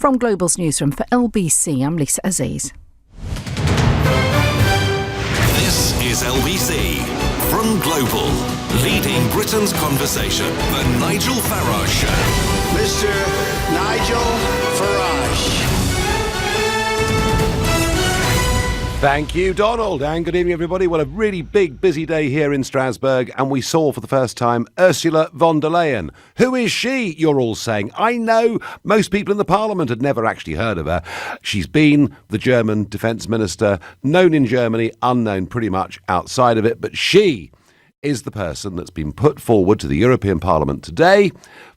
From Global's newsroom for LBC, I'm Lisa Aziz. This is LBC. From Global, leading Britain's conversation, the Nigel Farage Show. Mr. Nigel Farage. Thank you, Donald, and good evening, everybody. Well, a really big, busy day here in Strasbourg, and we saw for the first time Ursula von der Leyen. Who is she, you're all saying? I know most people in the Parliament had never actually heard of her. She's been the German Defence Minister, known in Germany, unknown pretty much outside of it, but she is the person that's been put forward to the European Parliament today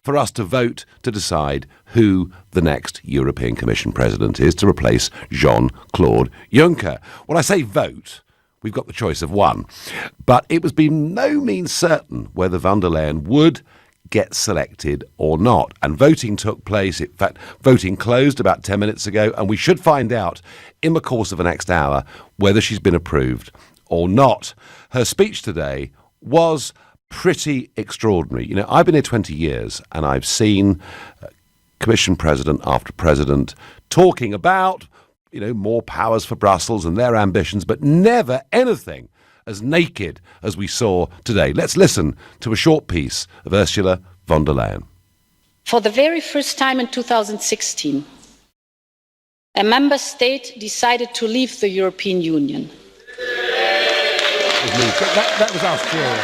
for us to vote to decide who the next European Commission President is to replace Jean-Claude Juncker. When I say vote, we've got the choice of one. But it was been no means certain whether von der Leyen would get selected or not. And voting took place, in fact, voting closed about 10 minutes ago, and we should find out in the course of the next hour whether she's been approved or not. Her speech today was pretty extraordinary. You know, I've been here 20 years and I've seen Commission President after President talking about, you know, more powers for Brussels and their ambitions, but never anything as naked as we saw today. Let's listen to a short piece of Ursula von der Leyen. For the very first time in 2016, a member state decided to leave the European Union. That was us, clearly.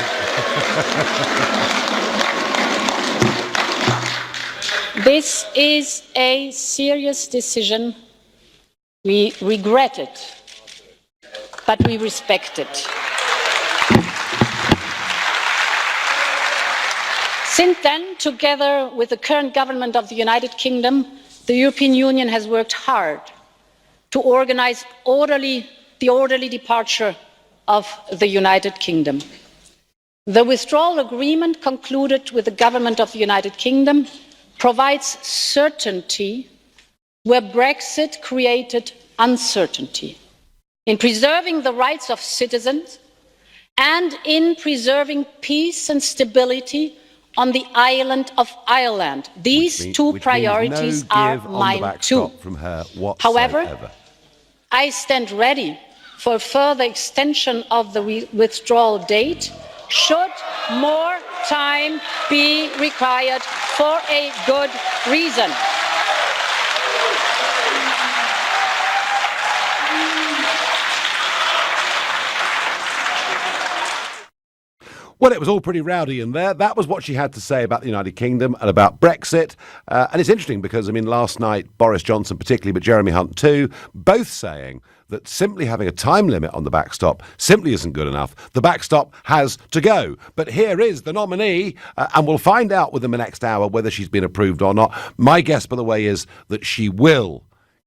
This is a serious decision. We regret it, but we respect it. Since then, together with the current government of the United Kingdom, the European Union has worked hard to organise the orderly departure of the United Kingdom. The withdrawal agreement concluded with the government of the United Kingdom provides certainty where Brexit created uncertainty, in preserving the rights of citizens and in preserving peace and stability on the island of Ireland. These two priorities are mine too. However, I stand ready for a further extension of the withdrawal date should more time be required for a good reason. Well, it was all pretty rowdy in there. That was what she had to say about the United Kingdom and about Brexit. And it's interesting because, I mean, last night, Boris Johnson particularly, but Jeremy Hunt too, both saying that simply having a time limit on the backstop simply isn't good enough. The backstop has to go. But here is the nominee, and we'll find out within the next hour whether she's been approved or not. My guess, by the way, is that she will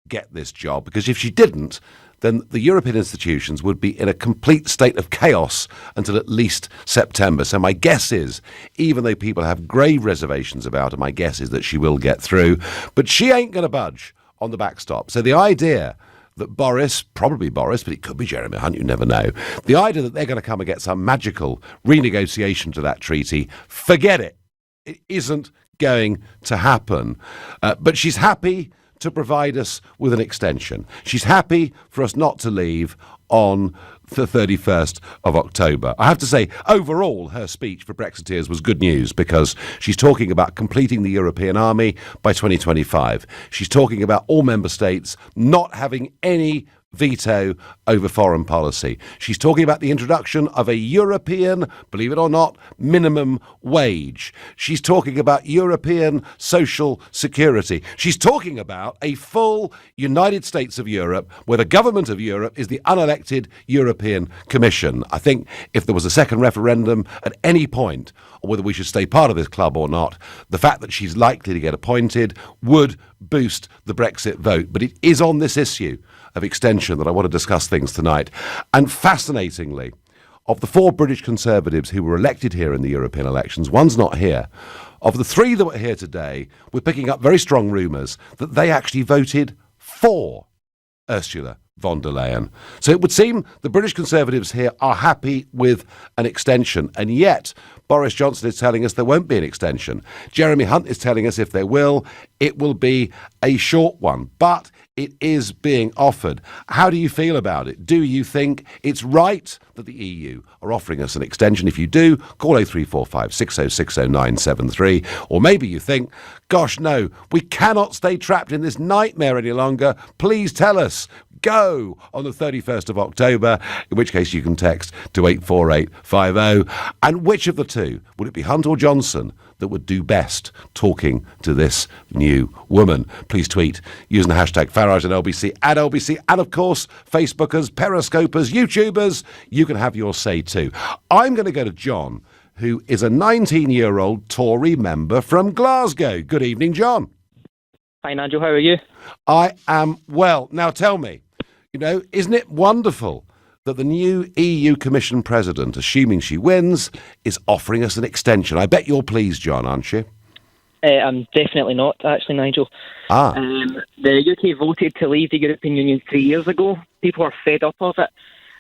get this job, because if she didn't, then the European institutions would be in a complete state of chaos until at least September. So my guess is, even though people have grave reservations about her, my guess is that she will get through. But she ain't going to budge on the backstop. So the idea that Boris, probably Boris, but it could be Jeremy Hunt, you never know, the idea that they're going to come and get some magical renegotiation to that treaty, forget it. It isn't going to happen. But she's happy to provide us with an extension. She's happy for us not to leave on the 31st of October. I have to say, overall, her speech for Brexiteers was good news, because she's talking about completing the European army by 2025. She's talking about all member states not having any veto over foreign policy. She's talking about the introduction of a European, believe it or not, minimum wage. She's talking about European social security. She's talking about a full United States of Europe, where the government of Europe is the unelected European Commission. I think if there was a second referendum at any point on whether we should stay part of this club or not, the fact that she's likely to get appointed would boost the Brexit vote. But it is on this issue of extension that I want to discuss things tonight. And fascinatingly, of the 4 British Conservatives who were elected here in the European elections, one's not here. Of the 3 that were here today, we're picking up very strong rumours that they actually voted for Ursula von der Leyen. So it would seem the British Conservatives here are happy with an extension, and yet Boris Johnson is telling us there won't be an extension. Jeremy Hunt is telling us if there will, it will be a short one, but it is being offered. How do you feel about it? Do you think it's right that the EU are offering us an extension? If you do, call 0345 6060 973. Or maybe you think, gosh, no, we cannot stay trapped in this nightmare any longer. Please tell us. Go on the 31st of October, in which case you can text to 84850. And which of the two, would it be Hunt or Johnson, that would do best talking to this new woman? Please tweet using the hashtag Farage and LBC at LBC. And of course, Facebookers, Periscopers, YouTubers, you can have your say too. I'm going to go to John, who is a 19-year-old Tory member from Glasgow. Good evening, John. Hi, Nigel. How are you? I am well. Now tell me, isn't it wonderful that the new EU Commission President, assuming she wins, is offering us an extension? I bet you're pleased, John, aren't you? I'm definitely not, actually, Nigel. The UK voted to leave the European Union 3 years ago. People are fed up of it.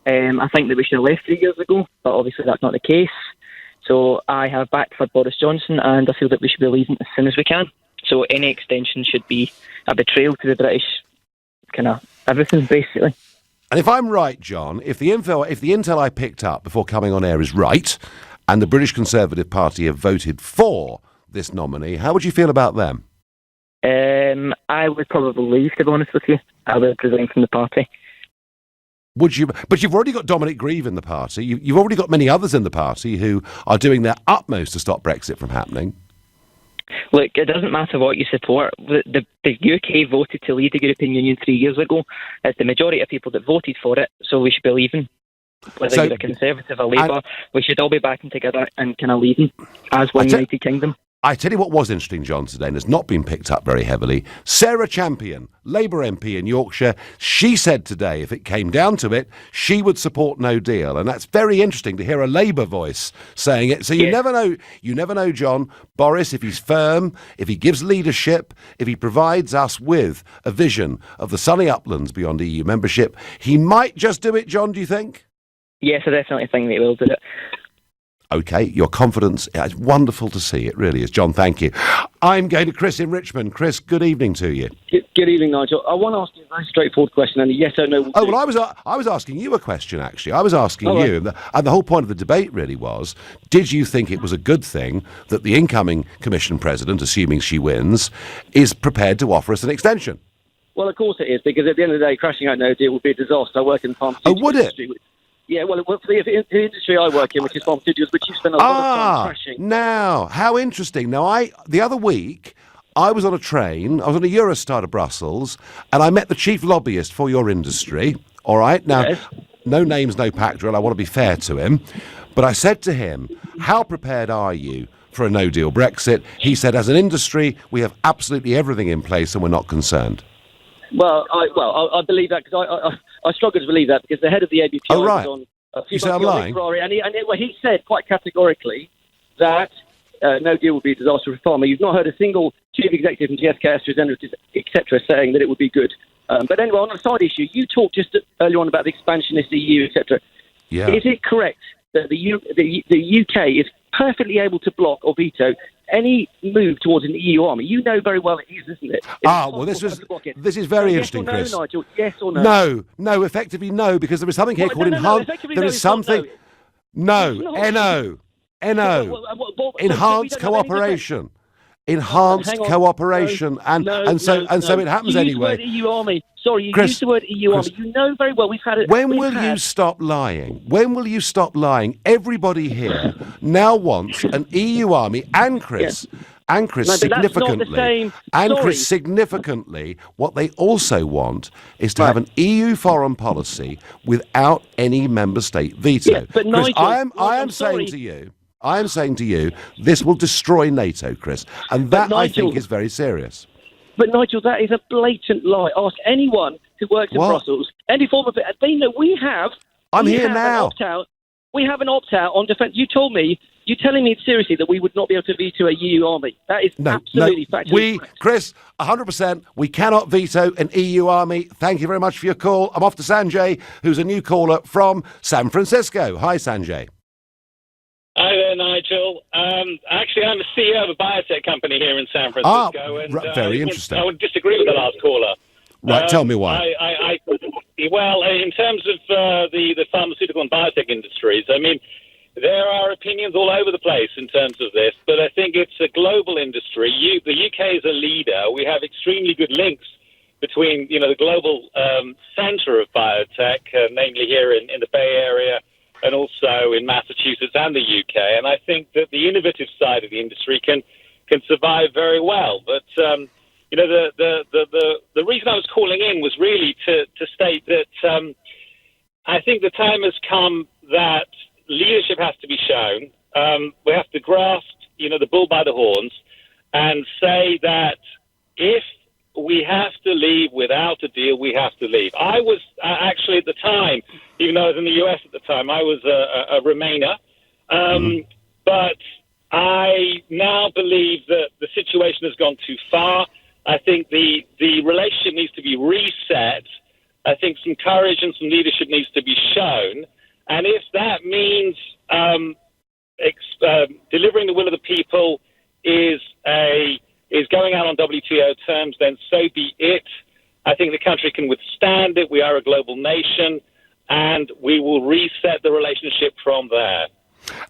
I think that we should have left 3 years ago, but obviously that's not the case. So I have backed for Boris Johnson, and I feel that we should be leaving as soon as we can. So any extension should be a betrayal to the British, kind of everything, basically. And if I'm right, John, if the intel I picked up before coming on air is right, and the British Conservative Party have voted for this nominee, how would you feel about them? I would probably leave, to be honest with you. I would resign from the party. Would you? But you've already got Dominic Grieve in the party. You've already got many others in the party who are doing their utmost to stop Brexit from happening. Look, it doesn't matter what you support. The UK voted to leave the European Union 3 years ago. It's the majority of people that voted for it, so we should be leaving. Whether you're a Conservative or Labour, we should all be backing together and kind of leaving as one United Kingdom. I tell you what was interesting, John, today, and has not been picked up very heavily. Sarah Champion, Labour MP in Yorkshire, she said today, if it came down to it, she would support no deal. And that's very interesting to hear a Labour voice saying it. So you never know, John, Boris, if he's firm, if he gives leadership, if he provides us with a vision of the sunny uplands beyond EU membership, he might just do it, John, do you think? Yes, I definitely think they will do it. OK, your confidence, it's wonderful to see. It really is. John, thank you. I'm going to Chris in Richmond. Chris, good evening to you. Good evening, Nigel. I want to ask you a very straightforward question, and a yes or no. I was asking you a question, actually. I was asking you, and the whole point of the debate really was, did you think it was a good thing that the incoming Commission President, assuming she wins, is prepared to offer us an extension? Well, of course it is, because at the end of the day, crashing out no deal would be a disaster. I work in the pharmaceutical industry. Would it? Yeah, well, for the industry I work in, which is pharmaceuticals, which you spend a lot of time crashing. Now, how interesting. Now, the other week, I was on a train, I was on a Eurostar to Brussels, and I met the chief lobbyist for your industry, all right? Now, no names, no pack drill, I want to be fair to him, but I said to him, how prepared are you for a no-deal Brexit? He said, as an industry, we have absolutely everything in place and we're not concerned. Well, I believe that because I struggle to believe that because the head of the ABPI was on a few months ago, and he said quite categorically that no deal would be a disaster for pharma. You've not heard a single chief executive from GSK, AstraZeneca, etc., saying that it would be good. But anyway, on a side issue, you talked just earlier on about the expansionist EU, etc. Yeah. Is it correct that the UK is perfectly able to block or veto any move towards an EU army? You know very well it is, isn't it? This is very interesting, no, Chris. Nigel, yes or no? No, effectively no, because there is something here called enhanced. There is something. NO, enhanced cooperation. Enhanced cooperation, and so it happens anyway. EU army. Sorry, you Chris, used the word EU army. You know very well we've had it. When will you stop lying? When will you stop lying? Everybody here now wants an EU army, and Chris. Yeah. And Chris, significantly, what they also want is to have an EU foreign policy without any member state veto. Yeah, but Chris, Nigel, I am saying to you, this will destroy NATO, Chris, and that Nigel, I think is very serious. But Nigel, that is a blatant lie. Ask anyone who works in Brussels, any form of it. They know we have. I'm here now. We have an opt-out on defence. You told me You telling me seriously that we would not be able to veto a EU army? That is absolutely factually correct. Chris, 100%, we cannot veto an EU army. Thank you very much for your call. I'm off to Sanjay, who's a new caller from San Francisco. Hi, Sanjay. Hi there, Nigel. Actually, I'm the CEO of a biotech company here in San Francisco. Very interesting. I would disagree with the last caller. Right, tell me why. Well, in terms of the pharmaceutical and biotech industries, I mean, there are opinions all over the place in terms of this, but I think it's a global industry. The UK is a leader. We have extremely good links between, the global centre of biotech, namely here in the Bay Area and also in Massachusetts and the UK. And I think that the innovative side of the industry can survive very well. But, the reason I was calling in was really to state that I think the time has come that leadership has to be shown. We have to grasp, the bull by the horns and say that if we have to leave without a deal, we have to leave. I was actually at the time, even though I was in the US at the time, I was a Remainer. But I now believe that the situation has gone too far. I think the relationship needs to be reset. I think some courage and some leadership needs to be shown. And if that means delivering the will of the people is going out on WTO terms, then so be it. I think the country can withstand it. We are a global nation, and we will reset the relationship from there.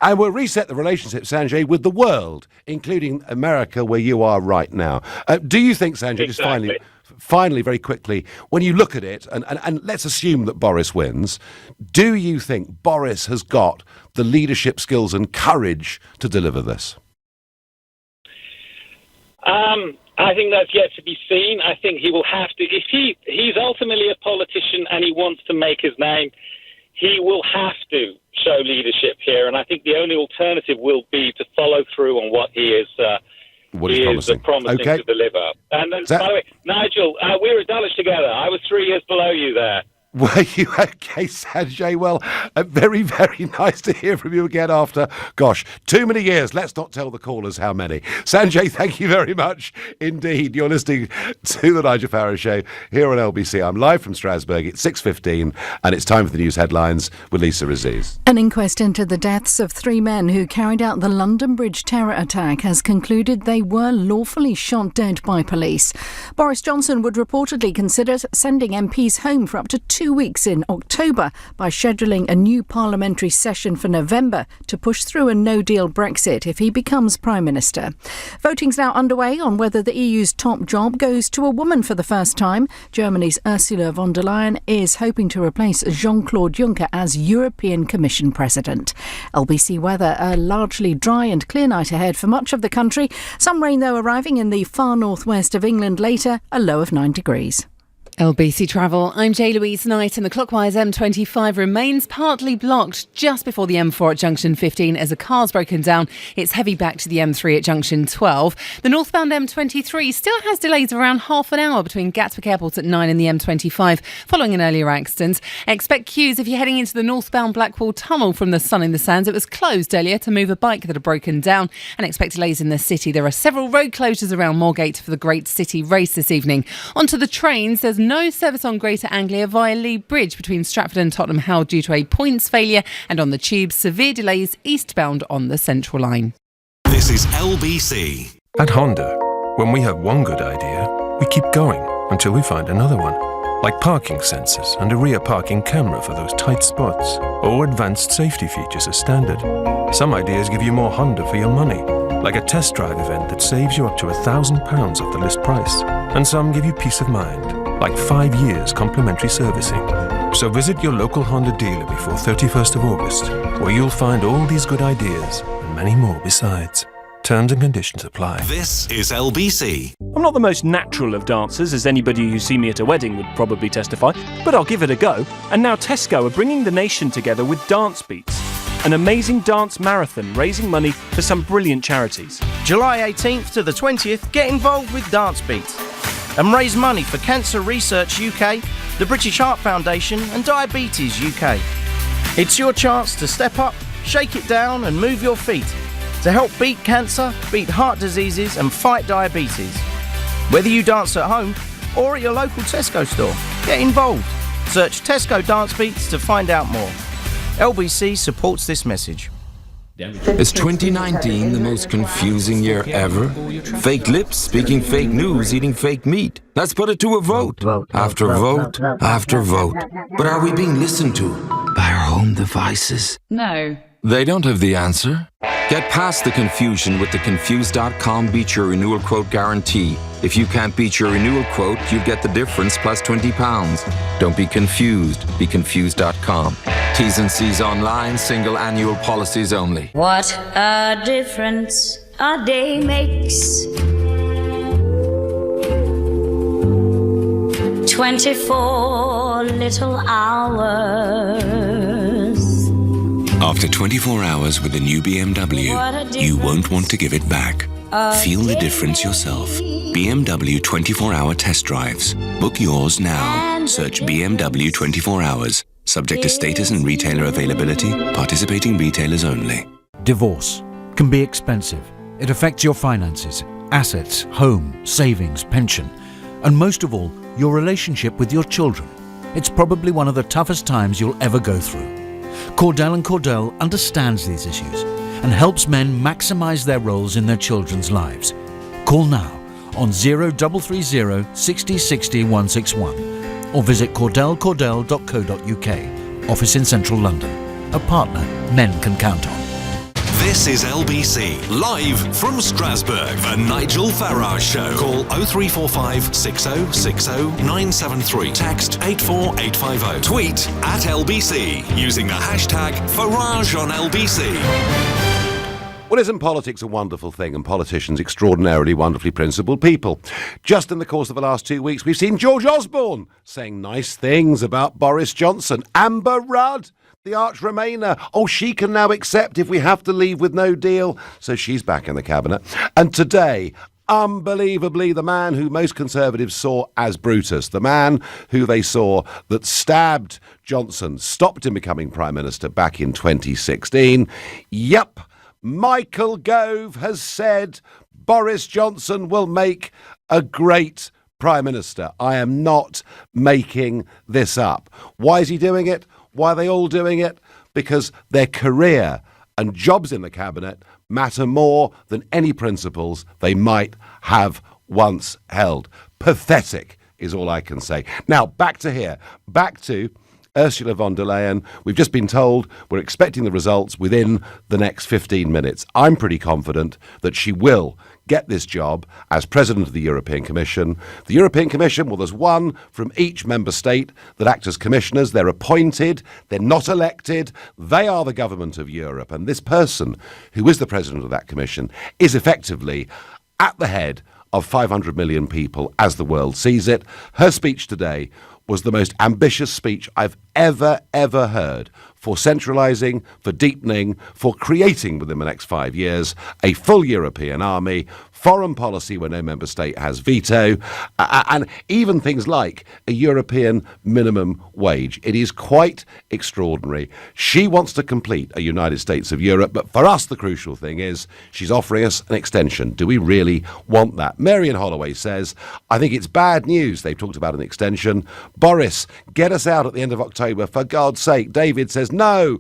And we'll reset the relationship, Sanjay, with the world, including America, where you are right now. Do you think, Sanjay, exactly. just finally, very quickly, when you look at it, and let's assume that Boris wins, do you think Boris has got the leadership skills and courage to deliver this? I think that's yet to be seen. I think he will have to, if he's ultimately a politician and he wants to make his name, he will have to show leadership here. And I think the only alternative will be to follow through on what he is promising to deliver. And then, by the way, Nigel, we were at Dulwich together. I was 3 years below you there. Were you okay, Sanjay? Well, very, very nice to hear from you again after, too many years. Let's not tell the callers how many. Sanjay, thank you very much indeed. You're listening to the Nigel Farage Show here on LBC. I'm live from Strasbourg. It's 6:15 and it's time for the news headlines with Lisa Aziz. An inquest into the deaths of 3 men who carried out the London Bridge terror attack has concluded they were lawfully shot dead by police. Boris Johnson would reportedly consider sending MPs home for up to 2 weeks in October by scheduling a new parliamentary session for November to push through a no-deal Brexit if he becomes Prime Minister. Voting's now underway on whether the EU's top job goes to a woman for the first time. Germany's Ursula von der Leyen is hoping to replace Jean-Claude Juncker as European Commission President. LBC weather, a largely dry and clear night ahead for much of the country. Some rain, though, arriving in the far northwest of England later, a low of 9 degrees. LBC Travel, I'm Louise Knight, and the clockwise M25 remains partly blocked just before the M4 at junction 15 as a car's broken down. It's heavy back to the M3 at junction 12. The northbound M23 still has delays of around half an hour between Gatwick Airport at 9 and the M25 following an earlier accident. Expect queues if you're heading into the northbound Blackwall Tunnel from the Sun in the Sands. It was closed earlier to move a bike that had broken down, and expect delays in the city. There are several road closures around Moorgate for the Great City Race this evening. Onto the trains, there's no service on Greater Anglia via Lee Bridge between Stratford and Tottenham Hale due to a points failure, and on the tube, severe delays eastbound on the Central Line. This is LBC. At Honda, when we have one good idea, we keep going until we find another one. Like parking sensors and a rear parking camera for those tight spots, or advanced safety features as standard. Some ideas give you more Honda for your money, like a test drive event that saves you up to £1,000 off the list price. And some give you peace of mind, like 5 years complimentary servicing. So visit your local Honda dealer before 31st of August, where you'll find all these good ideas and many more besides. Terms and conditions apply. This is LBC. I'm not the most natural of dancers, as anybody who's seen me at a wedding would probably testify, but I'll give it a go. And now Tesco are bringing the nation together with Dance Beats, an amazing dance marathon raising money for some brilliant charities. July 18th to the 20th, get involved with Dance Beats and raise money for Cancer Research UK, the British Heart Foundation and Diabetes UK. It's your chance to step up, shake it down and move your feet to help beat cancer, beat heart diseases and fight diabetes. Whether you dance at home or at your local Tesco store, get involved. Search Tesco Dance Beats to find out more. LBC supports this message. Is 2019 the most confusing year ever? Fake lips, speaking fake news, eating fake meat. Let's put it to a vote. After vote, after vote. But are we being listened to by our home devices? No. They don't have the answer. Get past the confusion with the Confused.com Beat Your Renewal Quote Guarantee. If you can't beat your renewal quote, you get the difference plus £20. Don't be confused. Be Confused.com. T's and C's online, single annual policies only. What a difference a day makes. 24 little hours. After 24 hours with the new BMW, you won't want to give it back. Feel the difference yourself. BMW 24-hour test drives. Book yours now. Search BMW 24 hours. Subject to status and retailer availability. Participating retailers only. Divorce can be expensive. It affects your finances, assets, home, savings, pension, and most of all, your relationship with your children. It's probably one of the toughest times you'll ever go through. Cordell & Cordell understands these issues and helps men maximise their roles in their children's lives. Call now on 0330 60 60 161 or visit cordellcordell.co.uk. Office in central London. A partner men can count on. This is LBC, live from Strasbourg, the Nigel Farage Show. Call 0345 6060 973. Text 84850. Tweet at LBC using the hashtag Farage on LBC. Well, isn't politics a wonderful thing, and politicians extraordinarily wonderfully principled people? Just in the course of the last 2 weeks, we've seen George Osborne saying nice things about Boris Johnson. Amber Rudd, the arch Remainer. Oh, she can now accept if we have to leave with no deal. So she's back in the cabinet. And today, unbelievably, the man who most Conservatives saw as Brutus, the man who they saw that stabbed Johnson, stopped him becoming Prime Minister back in 2016. Yep, Michael Gove has said Boris Johnson will make a great Prime Minister. I am not making this up. Why is he doing it? Why are they all doing it? Because their career and jobs in the cabinet matter more than any principles they might have once held. Pathetic is all I can say. Now, back to Ursula von der Leyen. We've just been told we're expecting the results within the next 15 minutes. I'm pretty confident that she will get this job as President of the European Commission. The European Commission, well, there's one from each member state that act as commissioners. They're appointed. They're not elected. They are the government of Europe. And this person, who is the President of that Commission, is effectively at the head of 500 million people as the world sees it. Her speech today was the most ambitious speech I've ever heard for centralising, for deepening, for creating within the next 5 years a full European army, foreign policy where no member state has veto, and even things like a European minimum wage. It is quite extraordinary. She wants to complete a United States of Europe, but for us the crucial thing is she's offering us an extension. Do we really want that? Marian Holloway says, I think it's bad news. They've talked about an extension. Boris, get us out at the end of October, for God's sake. David says, no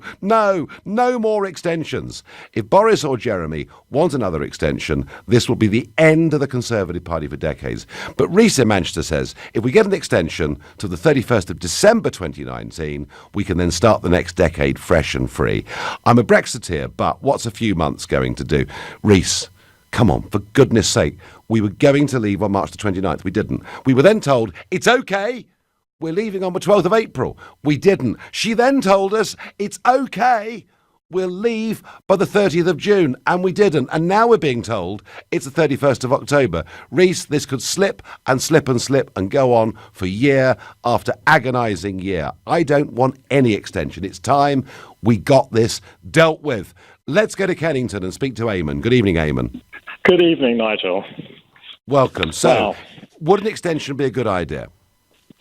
more extensions. If Boris or Jeremy want another extension, this will be the end of the Conservative Party for decades. But Rees in Manchester says, if we get an extension to the 31st of December 2019, we can then start the next decade fresh and free. I'm a Brexiteer, but what's a few months going to do? Rees, come on, for goodness sake. We were going to leave on March the 29th. We didn't. We were then told, it's okay. We're leaving on the 12th of April. We didn't. She then told us, it's okay. We'll leave by the 30th of June, and we didn't. And now we're being told it's the 31st of October. Rees, this could slip and slip and slip and go on for year after agonising year. I don't want any extension. It's time we got this dealt with. Let's go to Kennington and speak to Eamon. Good evening, Eamon. Good evening, Nigel. Welcome. So, would an extension be a good idea?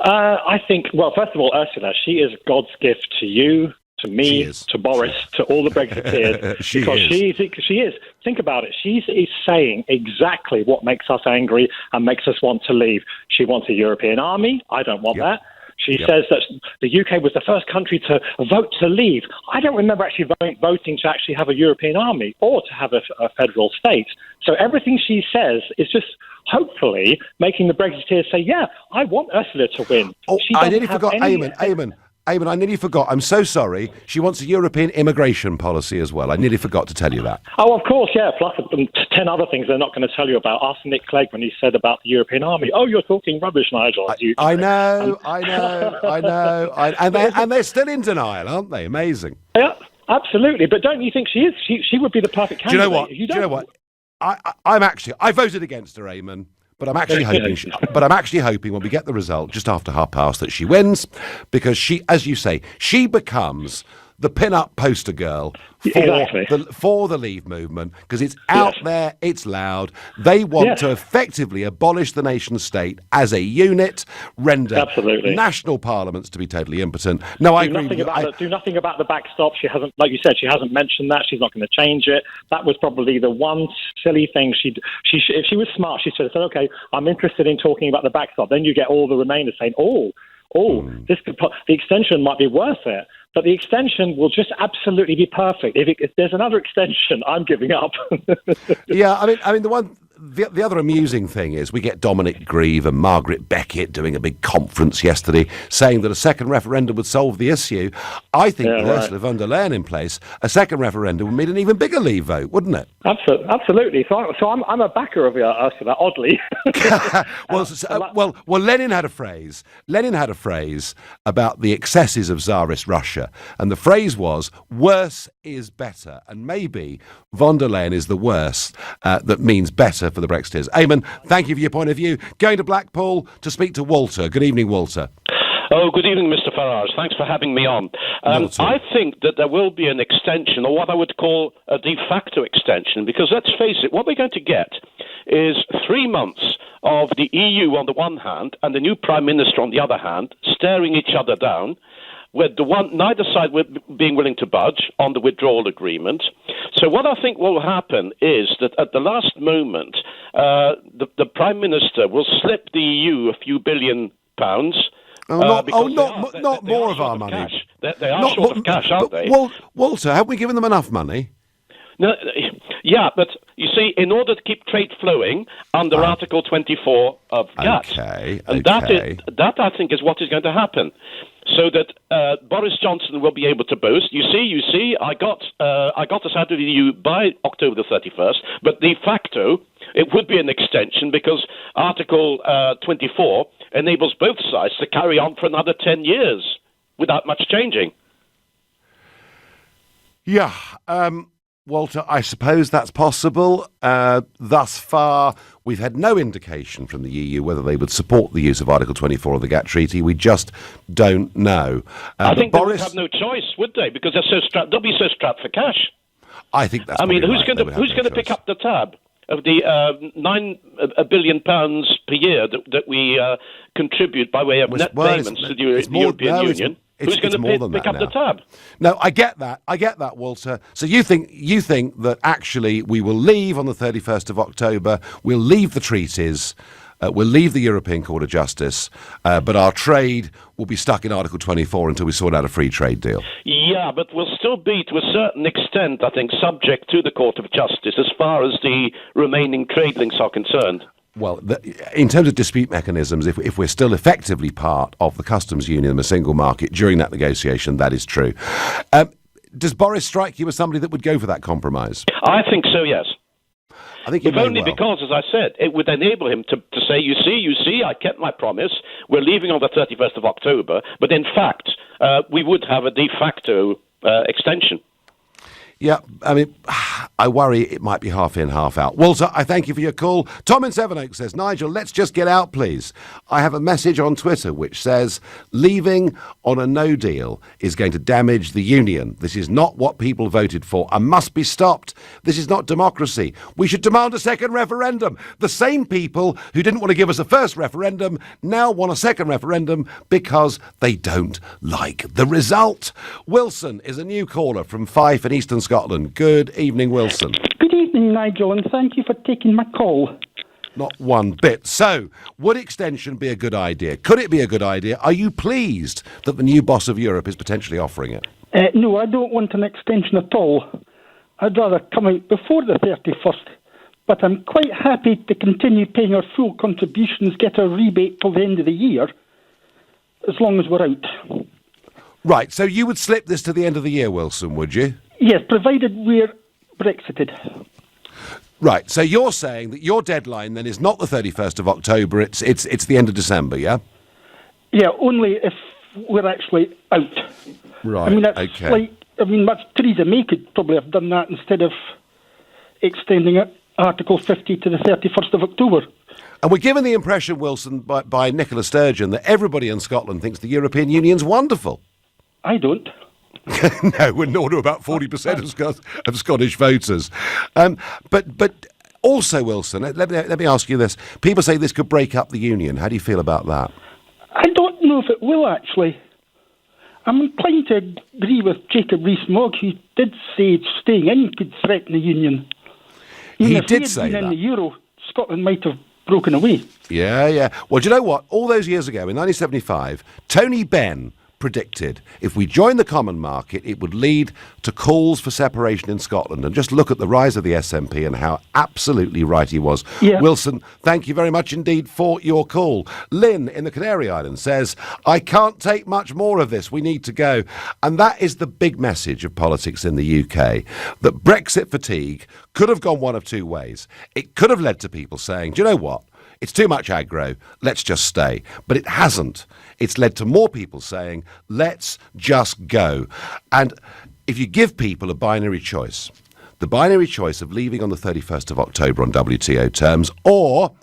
I think, well, first of all, Ursula, she is God's gift to you, to me, to Boris, to all the Brexiteers, because she is. Think about it. She is saying exactly what makes us angry and makes us want to leave. She wants a European army. I don't want that. She says that the UK was the first country to vote to leave. I don't remember actually voting to actually have a European army or to have a federal state. So everything she says is just hopefully making the Brexiteers say, yeah, I want Ursula to win. Oh, I nearly forgot, Eamon, I nearly forgot. I'm so sorry. She wants a European immigration policy as well. I nearly forgot to tell you that. Oh, of course, yeah. Plus 10 other things they're not going to tell you about. Ask Nick Clegg when he said about the European army. Oh, you're talking rubbish, Nigel. I know. And they're still in denial, aren't they? Amazing. Yeah, absolutely. But don't you think she is? She would be the perfect candidate. Do you know what? I voted against her, Eamon. But I'm actually hoping when we get the result just after past that she wins, because she, as you say, she becomes the pin-up poster girl for the Leave movement, because it's out there, it's loud. They want to effectively abolish the nation state as a unit, render national parliaments to be totally impotent. No, I agree. Do nothing about the backstop. She hasn't, like you said, she hasn't mentioned that. She's not going to change it. That was probably the one silly thing if she was smart, she should have said, okay, I'm interested in talking about the backstop. Then you get all the Remainers saying, the extension might be worth it. But the extension will just absolutely be perfect. If there's another extension, I'm giving up. Yeah, I mean, the other amusing thing is we get Dominic Grieve and Margaret Beckett doing a big conference yesterday saying that a second referendum would solve the issue. I think with Ursula von der Leyen in place, a second referendum would mean an even bigger Leave vote, wouldn't it? Absolutely. So I'm a backer of Ursula, oddly. Well, Lenin had a phrase. Lenin had a phrase about the excesses of Tsarist Russia, and the phrase was, worse is better. And maybe von der Leyen is the worse that means better for the Brexiteers. Eamon, thank you for your point of view. Going to Blackpool to speak to Walter. Good evening, Walter. Oh, good evening, Mr. Farage. Thanks for having me on. I think that there will be an extension, or what I would call a de facto extension, because let's face it, what we're going to get is 3 months of the EU on the one hand and the new Prime Minister on the other hand staring each other down, with neither side being willing to budge on the withdrawal agreement. So what I think will happen is that at the last moment, the Prime Minister will slip the EU a few £billion. Not more of our money. They are short of cash, aren't they? Walter, have we given them enough money? No, yeah, but you see, in order to keep trade flowing under Article 24 of GATT, that I think is what is going to happen, so that Boris Johnson will be able to boast. You see, I got us out of the EU by October the 31st, but de facto it would be an extension because Article 24 enables both sides to carry on for another 10 years without much changing. Yeah. Walter, I suppose that's possible. Thus far, we've had no indication from the EU whether they would support the use of Article 24 of the GATT Treaty. We just don't know. I think they would have no choice, would they? Because they'll be so strapped for cash. I think that's. Who's going to pick up the tab of the £9 billion per year that we contribute by way of net payments to the European Union? Who's going to pick up the tab? No, I get that, Walter. So you think that actually we will leave on the 31st of October, we'll leave the treaties, we'll leave the European Court of Justice, but our trade will be stuck in Article 24 until we sort out a free trade deal. Yeah, but we'll still be, to a certain extent, I think, subject to the Court of Justice as far as the remaining trade links are concerned. Well, in terms of dispute mechanisms, if we're still effectively part of the customs union and the single market during that negotiation, that is true. Does Boris strike you as somebody that would go for that compromise? I think so, yes. I think if only because, as I said, it would enable him to say, you see, I kept my promise, we're leaving on the 31st of October, but in fact, we would have a de facto extension. Yeah, I mean, I worry it might be half in, half out. Walter, I thank you for your call. Tom in Sevenoaks says, Nigel, let's just get out, please. I have a message on Twitter which says, leaving on a no deal is going to damage the union. This is not what people voted for and must be stopped. This is not democracy. We should demand a second referendum. The same people who didn't want to give us a first referendum now want a second referendum because they don't like the result. Wilson is a new caller from Fife in Eastern Scotland. Good evening, Wilson. Good evening, Nigel, and thank you for taking my call. Not one bit. So, would extension be a good idea? Could it be a good idea? Are you pleased that the new boss of Europe is potentially offering it? No, I don't want an extension at all. I'd rather come out before the 31st. But I'm quite happy to continue paying our full contributions, get a rebate till the end of the year, as long as we're out. Right, so you would slip this to the end of the year, Wilson, would you? Yes, provided we're Brexited. Right, so you're saying that your deadline then is not the 31st of October, it's the end of December, yeah? Yeah, only if we're actually out. Right, I mean, that's okay. that's Theresa May could probably have done that instead of extending it, Article 50 to the 31st of October. And we're given the impression, Wilson, by Nicola Sturgeon, that everybody in Scotland thinks the European Union's wonderful. I don't. No, we're not about 40% of Scottish voters. But also, Wilson, let me ask you this. People say this could break up the union. How do you feel about that? I don't know if it will, actually. I'm inclined to agree with Jacob Rees-Mogg, who did say staying in could threaten the union. He did say that. In the Euro, Scotland might have broken away. Yeah. Well, do you know what? All those years ago, in 1975, Tony Benn predicted if we joined the common market, it would lead to calls for separation in Scotland. And just look at the rise of the SNP and how absolutely right he was. Yeah. Wilson, thank you very much indeed for your call. Lynn in the Canary Islands says, I can't take much more of this. We need to go. And that is the big message of politics in the UK, that Brexit fatigue could have gone one of two ways. It could have led to people saying, do you know what? It's too much aggro, let's just stay. But it hasn't. It's led to more people saying, let's just go. And if you give people a binary choice, the binary choice of leaving on the 31st of October on WTO terms or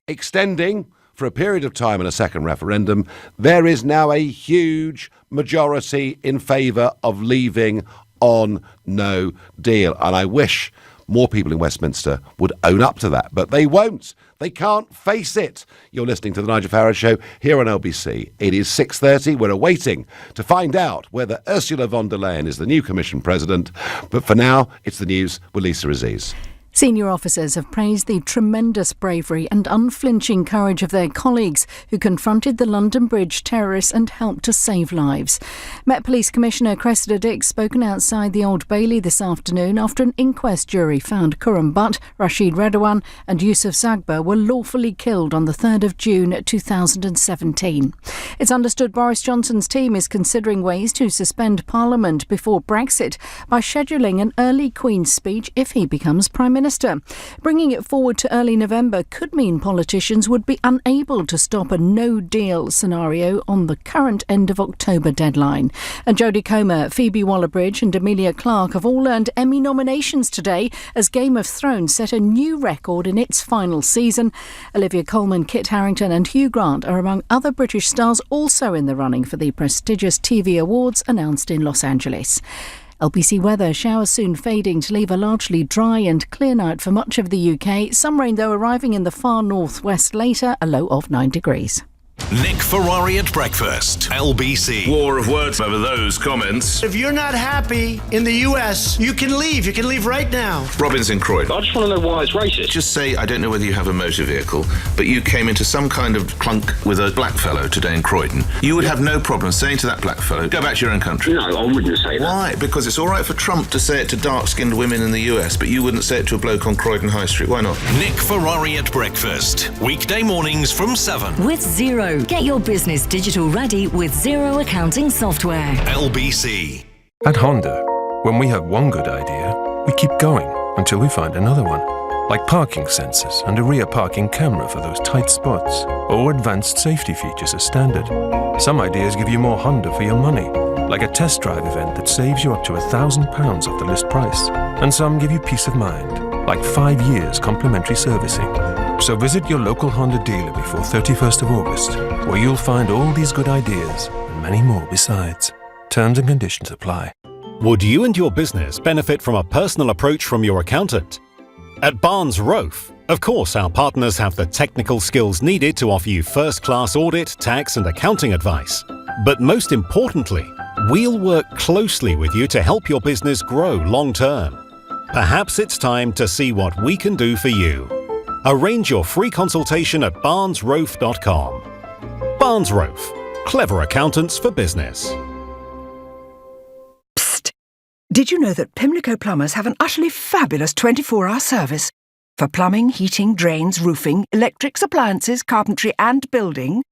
extending for a period of time in a second referendum, there is now a huge majority in favour of leaving on no deal. And I wish more people in Westminster would own up to that, but they won't. They can't face it. You're listening to the Nigel Farage Show here on LBC. It is 6:30. We're awaiting to find out whether Ursula von der Leyen is the new Commission President. But for now, it's the news with Lisa Aziz. Senior officers have praised the tremendous bravery and unflinching courage of their colleagues who confronted the London Bridge terrorists and helped to save lives. Met Police Commissioner Cressida Dick spoken outside the Old Bailey this afternoon after an inquest jury found Khurram Butt, Rashid Redouan and Yusuf Zagba were lawfully killed on the 3rd of June 2017. It's understood Boris Johnson's team is considering ways to suspend Parliament before Brexit by scheduling an early Queen's speech if he becomes Prime Minister. Bringing it forward to early November could mean politicians would be unable to stop a no-deal scenario on the current end of October deadline. And Jodie Comer, Phoebe Waller-Bridge and Emilia Clarke have all earned Emmy nominations today as Game of Thrones set a new record in its final season. Olivia Colman, Kit Harington and Hugh Grant are among other British stars also in the running for the prestigious TV Awards announced in Los Angeles. LBC weather, showers soon fading to leave a largely dry and clear night for much of the UK. Some rain, though, arriving in the far northwest later, a low of 9 degrees. Nick Ferrari at breakfast. LBC. War of words over those comments. If you're not happy in the US, you can leave. You can leave right now. Robin's in Croydon. I just want to know why it's racist. Just say, I don't know whether you have a motor vehicle, but you came into some kind of clunk with a black fellow today in Croydon. You would have no problem saying to that black fellow, go back to your own country. No, I wouldn't say that. Why? Because it's all right for Trump to say it to dark-skinned women in the US, but you wouldn't say it to a bloke on Croydon High Street. Why not? Nick Ferrari at breakfast. Weekday mornings from 7. With Xero. Get your business digital ready with Xero accounting software. LBC. At Honda, when we have one good idea, we keep going until we find another one. Like parking sensors and a rear parking camera for those tight spots, or advanced safety features as standard. Some ideas give you more Honda for your money. like a test drive event that saves you up to £1,000 off the list price. And some give you peace of mind, like 5 years complimentary servicing. So visit your local Honda dealer before 31st of August, where you'll find all these good ideas and many more besides. Terms and conditions apply. Would you and your business benefit from a personal approach from your accountant? At Barnes Rofe, of course, our partners have the technical skills needed to offer you first-class audit, tax and accounting advice. But most importantly, we'll work closely with you to help your business grow long-term. Perhaps it's time to see what we can do for you. Arrange your free consultation at barnesrofe.com. Barnes Rofe, clever accountants for business. Did you know that Pimlico Plumbers have an utterly fabulous 24-hour service for plumbing, heating, drains, roofing, electrics, appliances, carpentry and building?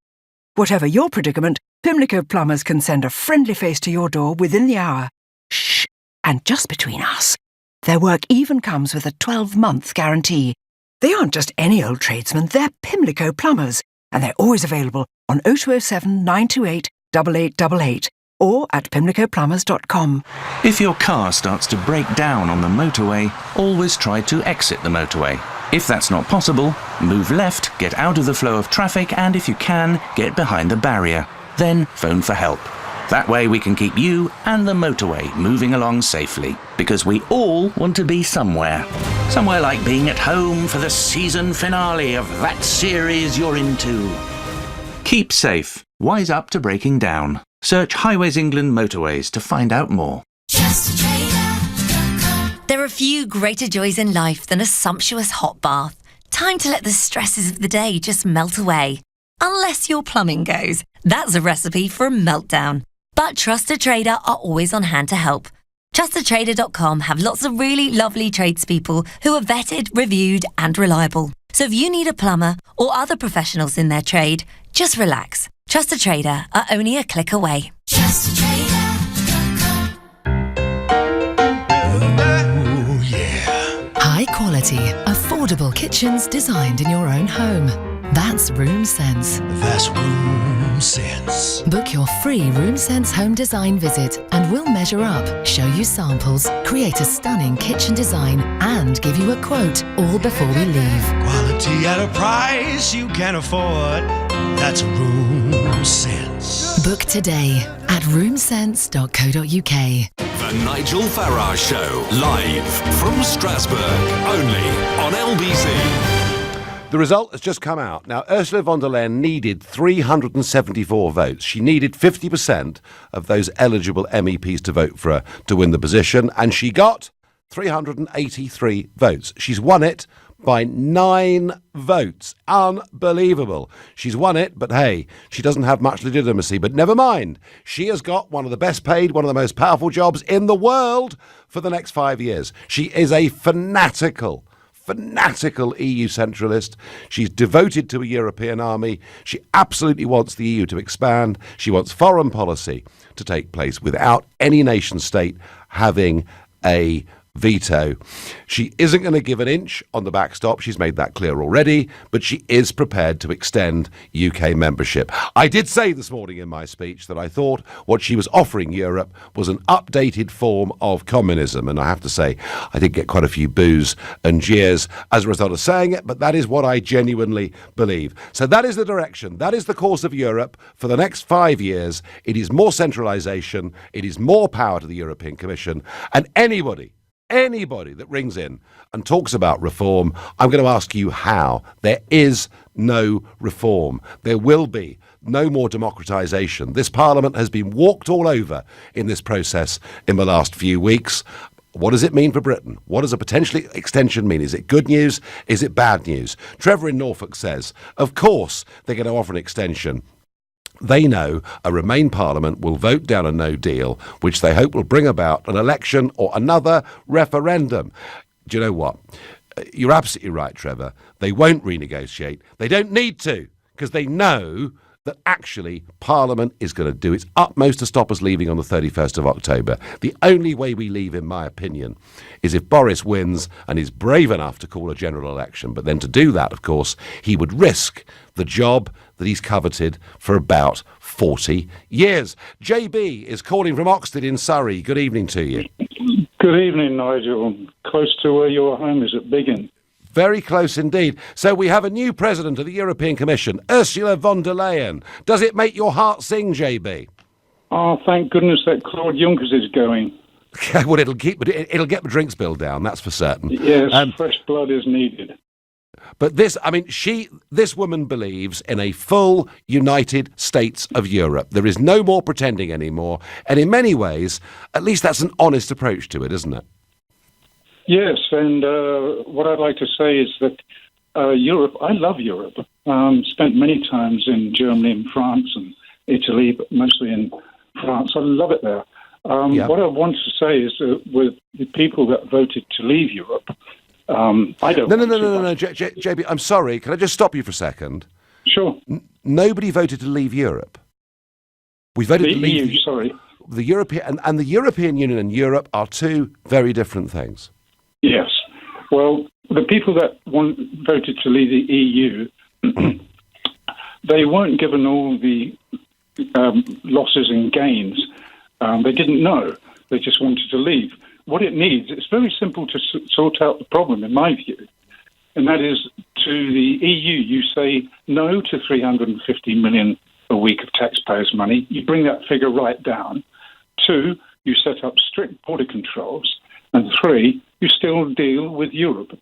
Whatever your predicament, Pimlico Plumbers can send a friendly face to your door within the hour. Shh! And just between us, their work even comes with a 12-month guarantee. They aren't just any old tradesmen, they're Pimlico Plumbers, and they're always available on 0207 928 8888. or at pimlicoplumbers.com. If your car starts to break down on the motorway, always try to exit the motorway. If that's not possible, move left, get out of the flow of traffic, and if you can, get behind the barrier. Then phone for help. That way we can keep you and the motorway moving along safely, because we all want to be somewhere. Somewhere like being at home for the season finale of that series you're into. Keep safe. Wise up to breaking down. Search Highways England motorways to find out more. There are few greater joys in life than a sumptuous hot bath. Time to let the stresses of the day just melt away. Unless your plumbing goes. That's a recipe for a meltdown. But Trusted Trader are always on hand to help. TrustedTrader.com have lots of really lovely tradespeople who are vetted, reviewed and reliable. So if you need a plumber or other professionals in their trade, just relax. Trusted Trader are only a click away. High quality, affordable kitchens designed in your own home. That's Room Sense. That's Room Sense. Book your free Room Sense home design visit and we'll measure up, show you samples, create a stunning kitchen design and give you a quote all before we leave. Quality at a price you can afford. That's Room Sense. Book today at roomsense.co.uk. The Nigel Farage Show, live from Strasbourg, only on LBC. The result has just come out. Now, Ursula von der Leyen needed 374 votes. She needed 50% of those eligible MEPs to vote for her to win the position, and she got 383 votes. She's won it by 9 votes. Unbelievable. She's won it, but hey, she doesn't have much legitimacy. But never mind. She has got one of the best paid, one of the most powerful jobs in the world for the next 5 years. She is a fanatical EU centralist. She's devoted to a European army. She absolutely wants the EU to expand. She wants foreign policy to take place without any nation state having a veto. She isn't going to give an inch on the backstop. She's made that clear already, but she is prepared to extend UK membership. I did say this morning in my speech that I thought what she was offering Europe was an updated form of communism, and I have to say I did get quite a few boos and jeers as a result of saying it, but that is what I genuinely believe. So that is the direction. That is the course of Europe for the next 5 years. It is more centralisation. It is more power to the European Commission, and anybody that rings in and talks about reform, I'm going to ask you how. There is no reform. There will be no more democratisation. This Parliament has been walked all over in this process in the last few weeks. What does it mean for Britain? What does a potential extension mean? Is it good news? Is it bad news? Trevor in Norfolk says, of course they're going to offer an extension. They know a Remain Parliament will vote down a no deal, which they hope will bring about an election or another referendum. Do you know what? You're absolutely right, Trevor. They won't renegotiate. They don't need to, because they know that actually Parliament is going to do its utmost to stop us leaving on the 31st of October. The only way we leave, in my opinion, is if Boris wins and is brave enough to call a general election. But then to do that, of course, he would risk the job that he's coveted for about 40 years. JB is calling from Oxted in Surrey. Good evening to you. Good evening, Nigel. Close to where your home is at Biggin. Very close indeed. So we have a new president of the European Commission, Ursula von der Leyen. Does it make your heart sing, JB? Oh, thank goodness that Claude Juncker is going. Well, it'll get the drinks bill down, that's for certain. Yes, fresh blood is needed. But this woman believes in a full United States of Europe. There is no more pretending anymore. And in many ways, at least that's an honest approach to it, isn't it? Yes, and what I'd like to say is that Europe, I love Europe. Spent many times in Germany and France and Italy, but mostly in France. I love it there. What I want to say is that with the people that voted to leave Europe, I don't. No, JB, I'm sorry. Can I just stop you for a second? Sure. Nobody voted to leave Europe. We voted to leave EU, sorry. The European and the European Union and Europe are two very different things. Yes. Well, the people that voted to leave the EU, they weren't given all the losses and gains. They didn't know. They just wanted to leave. What it needs, it's very simple to sort out the problem, in my view, and that is to the EU, you say no to 350 million a week of taxpayers' money. You bring that figure right down. 2, you set up strict border controls. And 3, you still deal with Europe.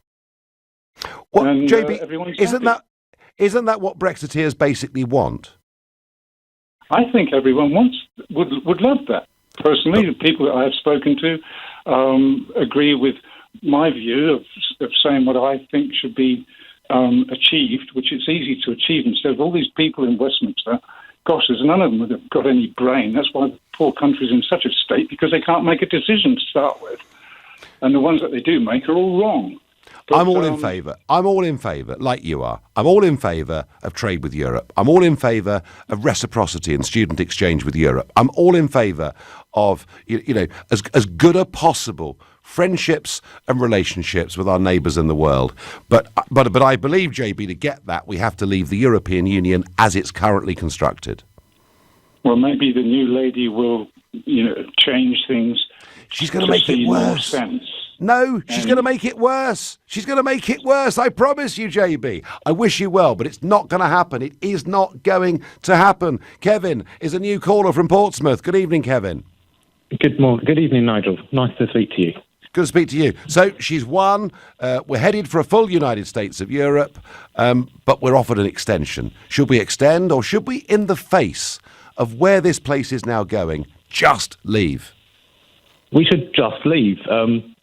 Well, and, JB, isn't that what Brexiteers basically want? I think everyone would love that. Personally, the people that I have spoken to agree with my view of saying what I think should be achieved, which is easy to achieve. Instead of all these people in Westminster, gosh, there's none of them that have got any brain. That's why the poor country's in such a state, because they can't make a decision to start with. And the ones that they do make are all wrong. But, I'm all in favour. I'm all in favour, like you are. I'm all in favour of trade with Europe. I'm all in favour of reciprocity and student exchange with Europe. I'm all in favour of, as good a possible friendships and relationships with our neighbours in the world. But I believe, JB, to get that, we have to leave the European Union as it's currently constructed. Well, maybe the new lady will, change things. She's going to make it worse. No, she's going to make it worse. She's going to make it worse. I promise you, JB. I wish you well, but it's not going to happen. It is not going to happen. Kevin is a new caller from Portsmouth. Good evening, Kevin. Good morning. Good evening, Nigel. Nice to speak to you. Good to speak to you. So she's won. We're headed for a full United States of Europe, but we're offered an extension. Should we extend, or should we, in the face of where this place is now going, just leave? We should just leave.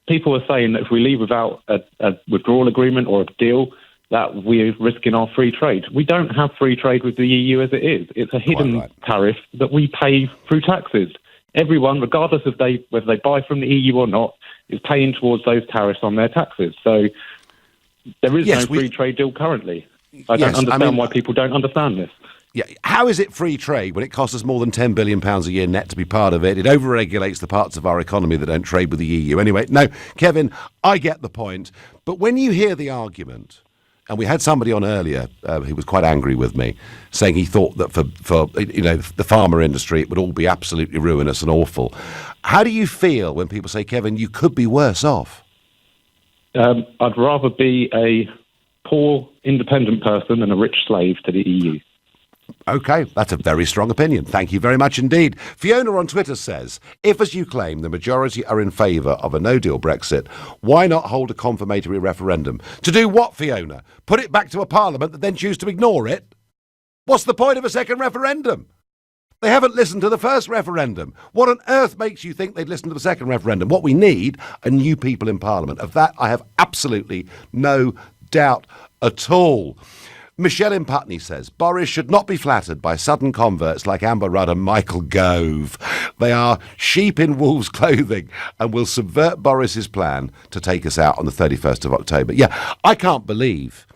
People are saying that if we leave without a withdrawal agreement or a deal, that we're risking our free trade. We don't have free trade with the EU as it is. It's a hidden tariff that we pay through taxes. Everyone, regardless of whether they buy from the EU or not, is paying towards those tariffs on their taxes. So there is no free trade deal currently. I don't understand why people don't understand this. Yeah, how is it free trade when it costs us more than £10 billion a year net to be part of it? It overregulates the parts of our economy that don't trade with the EU. Anyway, no, Kevin, I get the point. But when you hear the argument, and we had somebody on earlier who was quite angry with me, saying he thought that for the pharma industry it would all be absolutely ruinous and awful. How do you feel when people say, Kevin, you could be worse off? I'd rather be a poor, independent person than a rich slave to the EU. OK, that's a very strong opinion. Thank you very much indeed. Fiona on Twitter says, if, as you claim, the majority are in favour of a no-deal Brexit, why not hold a confirmatory referendum? To do what, Fiona? Put it back to a parliament that then choose to ignore it? What's the point of a second referendum? They haven't listened to the first referendum. What on earth makes you think they'd listen to the second referendum? What we need are new people in parliament. Of that, I have absolutely no doubt at all. Michelle in Putney says, Boris should not be flattered by sudden converts like Amber Rudd and Michael Gove. They are sheep in wolves' clothing and will subvert Boris's plan to take us out on the 31st of October. Yeah, I can't believe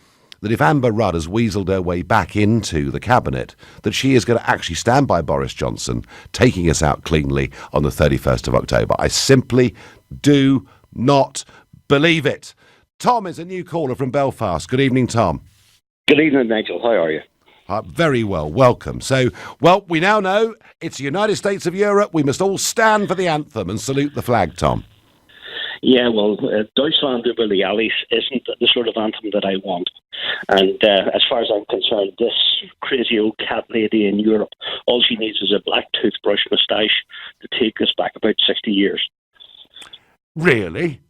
that if Amber Rudd has weaseled her way back into the cabinet, that she is going to actually stand by Boris Johnson, taking us out cleanly on the 31st of October. I simply do not believe it. Tom is a new caller from Belfast. Good evening, Tom. Good evening, Nigel. How are you? Very well, welcome. So, well, we now know it's the United States of Europe. We must all stand for the anthem and salute the flag, Tom. Yeah, well, Deutschland über die Alles isn't the sort of anthem that I want. And as far as I'm concerned, this crazy old cat lady in Europe, all she needs is a black toothbrush moustache to take us back about 60 years. Really?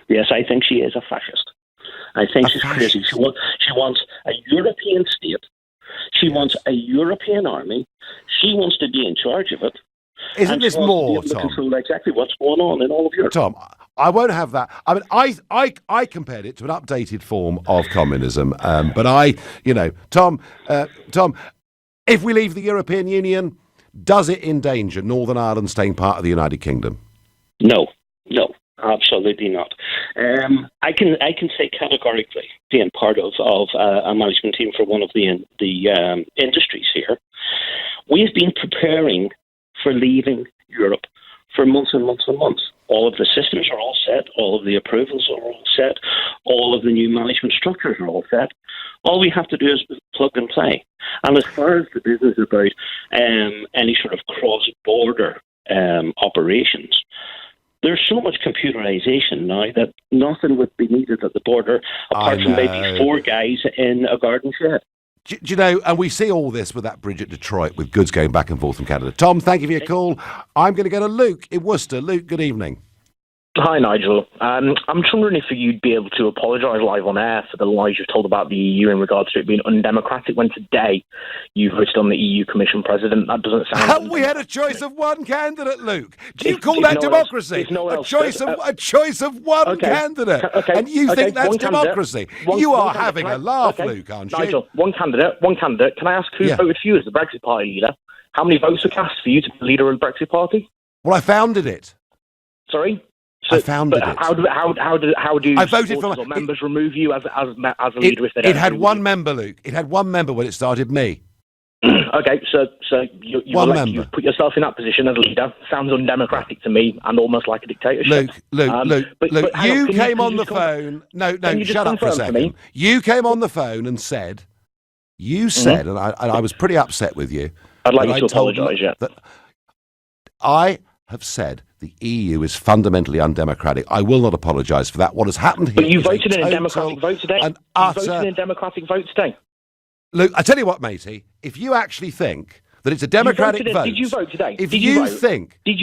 Yes, I think she is a fascist. I think she's crazy. She wants a European state. She wants a European army. She wants to be in charge of it. Isn't this more, Tom? Control exactly what's going on in all of Europe. Tom, I won't have that. I mean, I compared it to an updated form of communism. But Tom, if we leave the European Union, does it endanger Northern Ireland staying part of the United Kingdom? No, absolutely not. I can say categorically, being part of a management team for one of the industries here, we've been preparing for leaving Europe for months and months and months. All of the systems are all set, all of the approvals are all set, all of the new management structures are all set. All we have to do is plug and play. And as far as the business about any sort of cross-border operations, there's so much computerization now that nothing would be needed at the border apart from maybe 4 guys in a garden shed. Do you know, and we see all this with that bridge at Detroit with goods going back and forth from Canada. Tom, thank you for your call. I'm going to go to Luke in Worcester. Luke, good evening. Hi, Nigel. I'm just wondering if you'd be able to apologise live on air for the lies you've told about the EU in regards to it being undemocratic when today you voted on the EU Commission President. That doesn't sound... We had a choice of one candidate, Luke. Do you call that democracy? A choice of one candidate. And you think that's democracy? You are having a laugh, Luke, aren't you? Nigel, one candidate. Can I ask who voted for you as the Brexit Party leader? How many votes were cast for you to be the leader of the Brexit Party? Well, I founded it. Sorry? I founded it. How do I voted for or members remove you as a leader if they don't? It had one member, Luke. It had one member when it started me. Okay, so you put yourself in that position as a leader. Sounds undemocratic to me and almost like a dictatorship. Luke, you came on the phone. No, shut up for a second. You came on the phone and said, and I was pretty upset with you. I'd like you to apologise, I have said the EU is fundamentally undemocratic. I will not apologise for that. What has happened here? But you voted in a democratic vote today. You voted in a democratic vote today. Look, I tell you what, matey. If you actually think that it's a democratic vote, did you vote today? Did you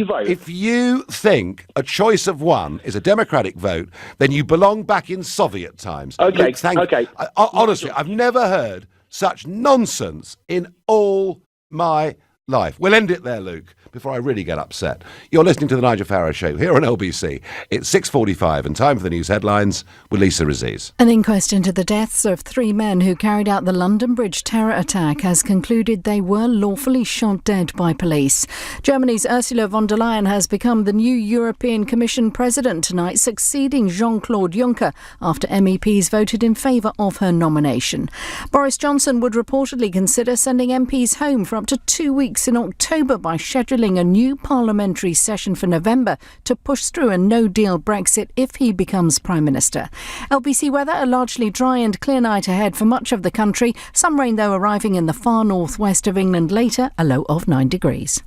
vote? If you think a choice of one is a democratic vote, then you belong back in Soviet times. Okay. Luke, honestly, I've never heard such nonsense in all my life. We'll end it there, Luke, before I really get upset. You're listening to the Nigel Farage Show here on LBC. It's 6:45 and time for the news headlines with Lisa Aziz. An inquest into the deaths of 3 men who carried out the London Bridge terror attack has concluded they were lawfully shot dead by police. Germany's Ursula von der Leyen has become the new European Commission President tonight, succeeding Jean-Claude Juncker after MEPs voted in favour of her nomination. Boris Johnson would reportedly consider sending MPs home for up to 2 weeks in October by scheduling a new parliamentary session for November to push through a no-deal Brexit if he becomes Prime Minister. LBC weather, a largely dry and clear night ahead for much of the country. Some rain, though, arriving in the far northwest of England later, a low of 9 degrees.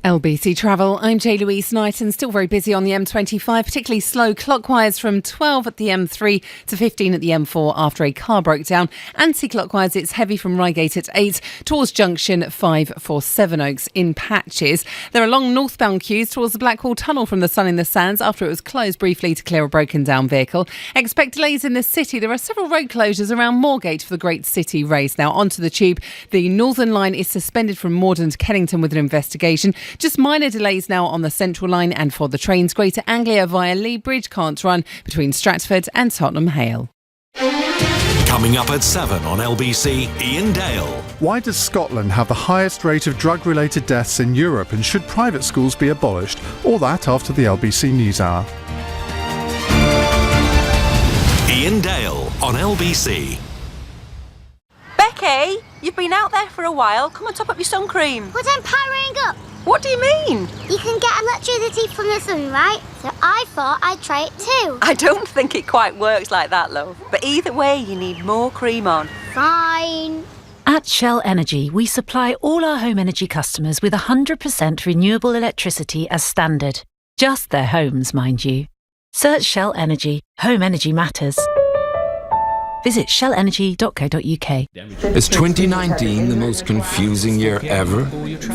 LBC Travel, I'm Louise Knight and still very busy on the M25, particularly slow clockwise from 12 at the M3 to 15 at the M4 after a car broke down. Anti-clockwise, it's heavy from Reigate at 8 towards junction 5 for Sevenoaks in patches. There are long northbound queues towards the Blackwall Tunnel from the Sun in the Sands after it was closed briefly to clear a broken down vehicle. Expect delays in the city. There are several road closures around Moorgate for the Great City Race. Now onto the Tube. The Northern Line is suspended from Morden to Kennington with an investigation. Just minor delays now on the Central Line, and for the trains, Greater Anglia via Lee Bridge can't run between Stratford and Tottenham Hale. Coming up at 7 on LBC, Ian Dale. Why does Scotland have the highest rate of drug-related deaths in Europe, and should private schools be abolished? All that after the LBC News Hour. Ian Dale on LBC. OK, you've been out there for a while. Come and top up your sun cream. But I'm powering up. What do you mean? You can get electricity from the sun, right? So I thought I'd try it too. I don't think it quite works like that, love. But either way, you need more cream on. Fine. At Shell Energy, we supply all our home energy customers with 100% renewable electricity as standard. Just their homes, mind you. Search Shell Energy. Home energy matters. Visit shellenergy.co.uk. Is 2019 the most confusing year ever?